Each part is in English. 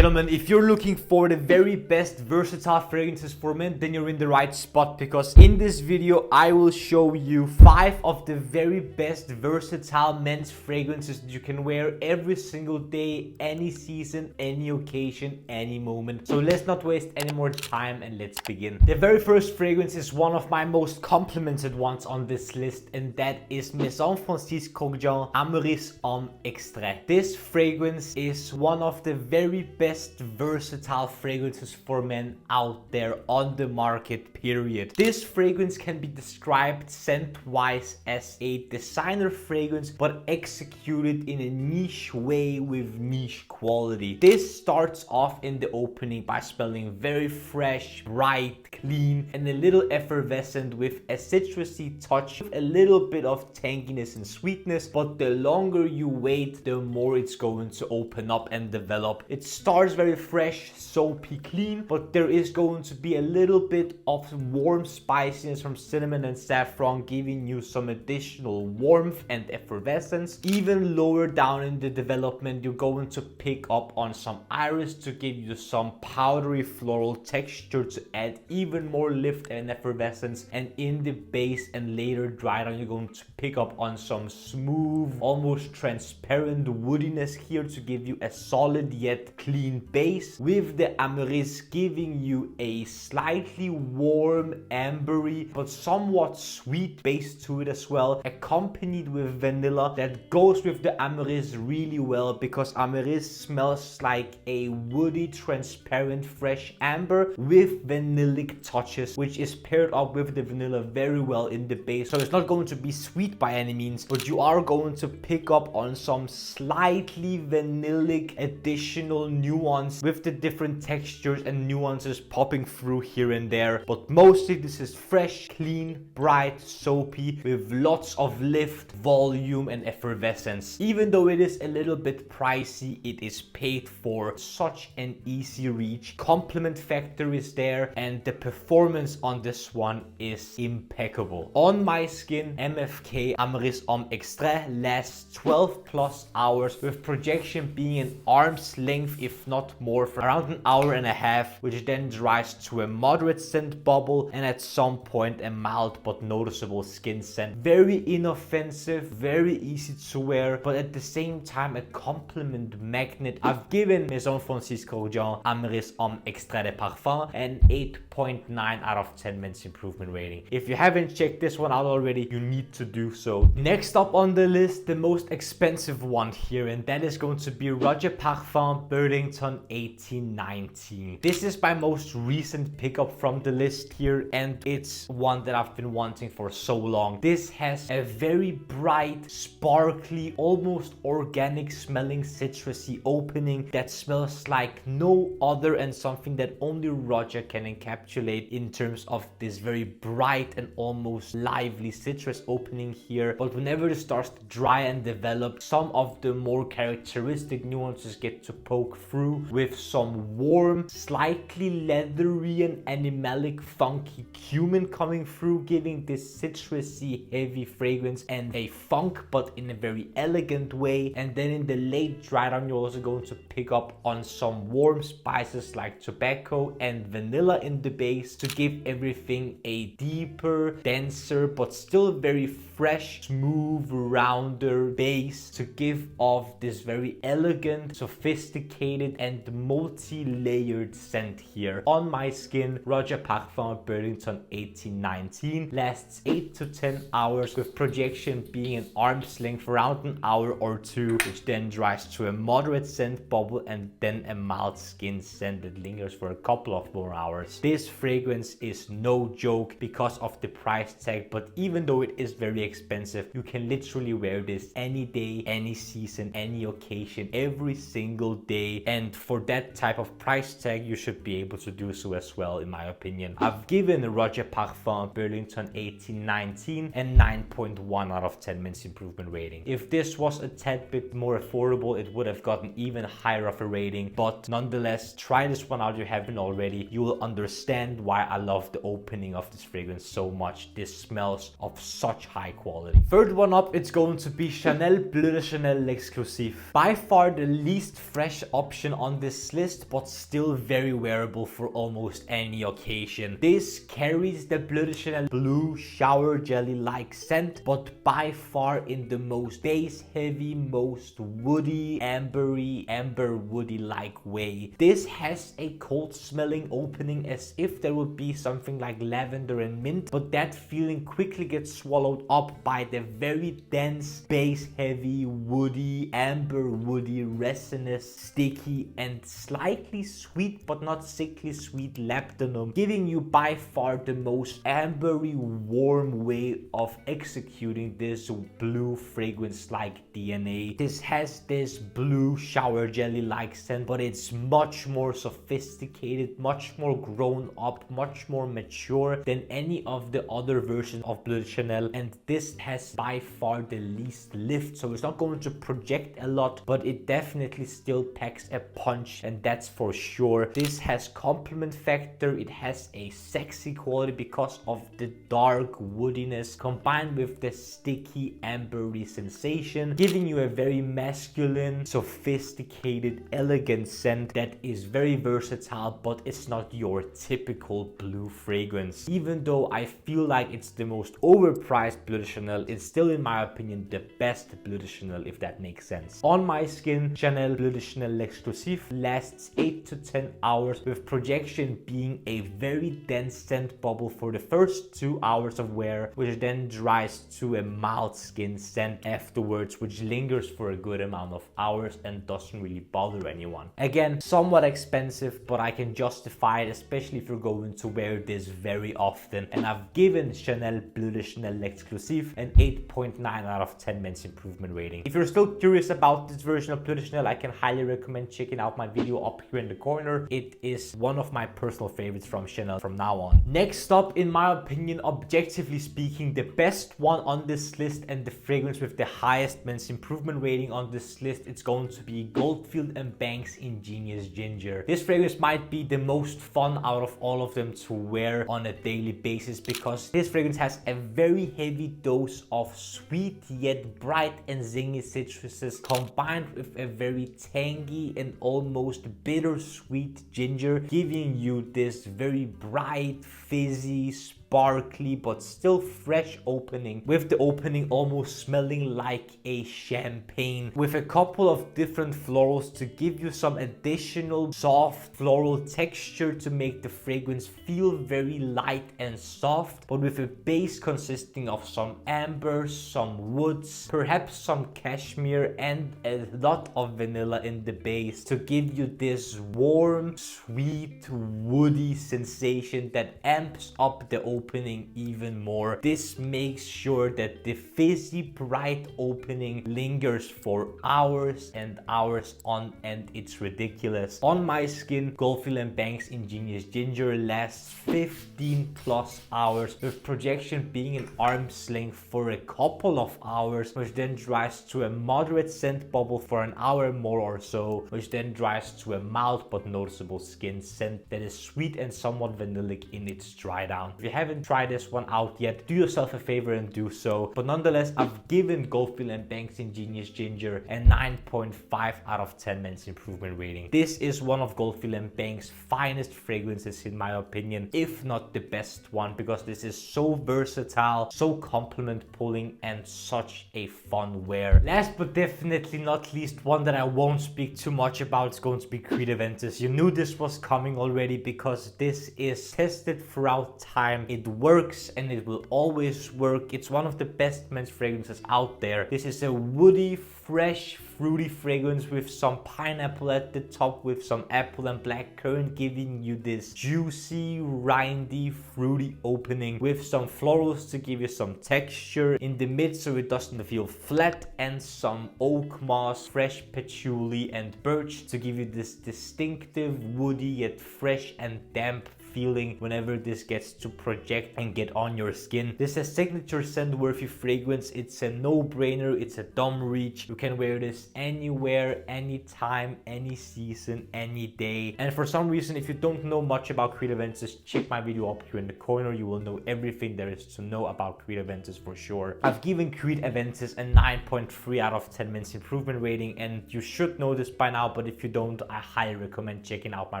gentlemen, if you're looking for the very best versatile fragrances for men, then you're in the right spot, because in this video I will show you 5 of the very best versatile men's fragrances that you can wear every single day, any season, any occasion, any moment. So let's not waste any more time and let's begin. The very first fragrance is one of my most complimented ones on this list, and that is Maison Kurkdjian Amyris Homme Extrait. This fragrance is one of the very best versatile fragrances for men out there on the market, period. This fragrance can be described scent-wise as a designer fragrance, but executed in a niche way with niche quality. This starts off in the opening by smelling very fresh, bright, clean, and a little effervescent with a citrusy touch, with a little bit of tanginess and sweetness, but the longer you wait, the more it's going to open up and develop. It starts very fresh, soapy, clean, but there is going to be a little bit of warm spiciness from cinnamon and saffron, giving you some additional warmth and effervescence. Even lower down in the development, you're going to pick up on some iris to give you some powdery floral texture to add even more lift and effervescence. And in the base and later dry down, you're going to pick up on some smooth, almost transparent woodiness here to give you a solid yet clean base, with the Amyris giving you a slightly warm, ambery, but somewhat sweet base to it as well, accompanied with vanilla that goes with the Amyris really well, because Amyris smells like a woody, transparent, fresh amber with vanillic touches, which is paired up with the vanilla very well in the base. So it's not going to be sweet by any means, but you are going to pick up on some slightly vanillic additional nuance with the different textures and nuances popping through here and there. But mostly this is fresh, clean, bright, soapy, with lots of lift, volume, and effervescence. Even though it is a little bit pricey, it is paid for. Such an easy reach. Compliment factor is there, and the performance on this one is impeccable. On my skin, MFK Amyris Homme Extrait lasts 12 plus hours, with projection being an arm's length, if not more, for around an hour and a half, which then dries to a moderate scent bubble and at some point a mild but noticeable skin scent. Very inoffensive, very easy to wear, but at the same time a compliment magnet. I've given Maison Kurkdjian Amyris Homme Extrait de Parfum an 8.9 out of 10 men's improvement rating. If you haven't checked this one out already, you need to do so. Next up on the list, the most expensive one here, and that is going to be Roja Parfum Burlington 1819. This is my most recent pickup from the list here, and it's one that I've been wanting for so long. This has a very bright, sparkly, almost organic smelling citrusy opening that smells like no other, and something that only Roja can encapsulate in terms of this very bright and almost lively citrus opening here. But whenever it starts to dry and develop, some of the more characteristic nuances get to poke through, with some warm, slightly leathery and animalic funky cumin coming through, giving this citrusy heavy fragrance and a funk, but in a very elegant way. And then in the late dry down, you're also going to pick up on some warm spices like tobacco and vanilla in the base to give everything a deeper, denser, but still very fresh, smooth, rounder base to give off this very elegant, sophisticated, and multi-layered scent here. On my skin, Roja Parfum Burlington 1819 lasts 8 to 10 hours, with projection being an arm's length for around an hour or two, which then dries to a moderate scent bubble and then a mild skin scent that lingers for a couple of more hours. This fragrance is no joke because of the price tag, but even though it is very expensive, you can literally wear this any day, any season, any occasion, every single day, and for that type of price tag you should be able to do so as well, in my opinion. I've given Roja Parfum Burlington 1819 a 9.1 out of 10 men's improvement rating. If this was a tad bit more affordable, it would have gotten even higher of a rating, but nonetheless, try this one out if you haven't already. You will understand why I love the opening of this fragrance so much. This smells of such high quality. Third one up, it's going to be Chanel Bleu de Chanel L'Exclusif. By far the least fresh option version on this list, but still very wearable for almost any occasion. This carries the Bleu de Chanel Blue shower jelly like scent, but by far in the most base heavy, most woody, amber woody like way. This has a cold smelling opening as if there would be something like lavender and mint, but that feeling quickly gets swallowed up by the very dense, base heavy, woody, amber woody, resinous, sticky and slightly sweet but not sickly sweet labdanum, giving you by far the most ambery, warm way of executing this blue fragrance like DNA. This has this blue shower jelly like scent, but it's much more sophisticated, much more grown up, much more mature than any of the other versions of Bleu de Chanel, and this has by far the least lift, so it's not going to project a lot, but it definitely still packs a punch, and that's for sure. This has complement factor, it has a sexy quality because of the dark woodiness combined with the sticky ambery sensation, giving you a very masculine, sophisticated, elegant scent that is very versatile, but it's not your typical blue fragrance. Even though I feel like it's the most overpriced Bleu de Chanel, it's still in my opinion the best Bleu de Chanel, if that makes sense. On my skin, Chanel Bleu de Chanel L'Exclusif lasts 8 to 10 hours, with projection being a very dense scent bubble for the first 2 hours of wear, which then dries to a mild skin scent afterwards, which lingers for a good amount of hours and doesn't really bother anyone. Again, somewhat expensive, but I can justify it, especially if you're going to wear this very often, and I've given Chanel Bleu de Chanel L'Exclusif an 8.9 out of 10 men's improvement rating. If you're still curious about this version of Bleu de Chanel, I can highly recommend checking out my video up here in the corner. It is one of my personal favorites from Chanel from now on. Next up, in my opinion, objectively speaking, the best one on this list and the fragrance with the highest men's improvement rating on this list, it's going to be Goldfield and Banks Ingenious Ginger. This fragrance might be the most fun out of all of them to wear on a daily basis because this fragrance has a very heavy dose of sweet yet bright and zingy citruses combined with a very tangy and almost bittersweet ginger, giving you this very bright, fizzy, sparkly but still fresh opening, with the opening almost smelling like a champagne, with a couple of different florals to give you some additional soft floral texture to make the fragrance feel very light and soft, but with a base consisting of some amber, some woods, perhaps some cashmere and a lot of vanilla in the base to give you this warm, sweet, woody sensation that amps up the opening even more. This makes sure that the fizzy bright opening lingers for hours and hours on end. It's ridiculous. On my skin, Goldfield and Banks Ingenious Ginger lasts 15 plus hours, with projection being an arm's length for a couple of hours, which then dries to a moderate scent bubble for an hour more or so, which then dries to a mild but noticeable skin scent that is sweet and somewhat vanillic in its dry down. If you haven't tried this one out yet, do yourself a favor and do so. But nonetheless, I've given Goldfield and Banks Ingenious Ginger a 9.5 out of 10 men's improvement rating. This is one of Goldfield and Banks' finest fragrances in my opinion, if not the best one, because this is so versatile, so compliment pulling and such a fun wear. Last but definitely not least, one that I won't speak too much about is going to be Creed Aventus. You knew this was coming already because this is tested throughout time. It works and it will always work. It's one of the best men's fragrances out there. This is a woody, fresh, fruity fragrance with some pineapple at the top, with some apple and black currant, giving you this juicy, rindy, fruity opening with some florals to give you some texture in the mid so it doesn't feel flat, and some oak moss, fresh patchouli and birch to give you this distinctive woody yet fresh and damp feeling whenever this gets to project and get on your skin. This is a signature scent worthy fragrance. It's a no-brainer, it's a dumb reach. You can wear this anywhere, anytime, any season, any day. And for some reason, if you don't know much about Creed Aventus, check my video up here in the corner. You will know everything there is to know about Creed Aventus for sure. I've given Creed Aventus a 9.3 out of 10 men's improvement rating, and you should know this by now, but if you don't, I highly recommend checking out my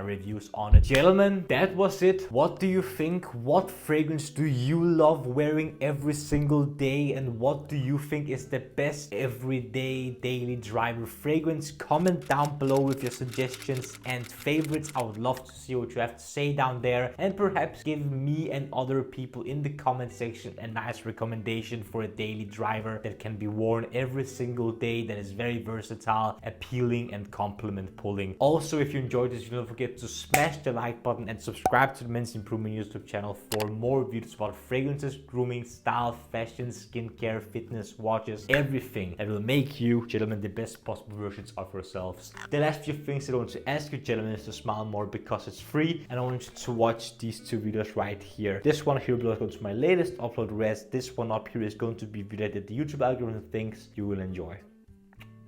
reviews on it. Gentlemen, that was it. What do you think? What fragrance do you love wearing every single day, and what do you think is the best everyday daily driver fragrance? Comment down below with your suggestions and favorites. I would love to see what you have to say down there, and perhaps give me and other people in the comment section a nice recommendation for a daily driver that can be worn every single day, that is very versatile, appealing, and compliment pulling. Also, if you enjoyed this, don't forget to smash the like button and subscribe to the Men's Improvement YouTube channel for more videos about fragrances, grooming, style, fashion, skincare, fitness, watches, everything that will make you, gentlemen, the best possible versions of yourselves. The last few things that I want to ask you, gentlemen, is to smile more because it's free, and I want you to watch these two videos right here. This one here below goes to my latest upload rest. This one up here is going to be video that the YouTube algorithm thinks you will enjoy.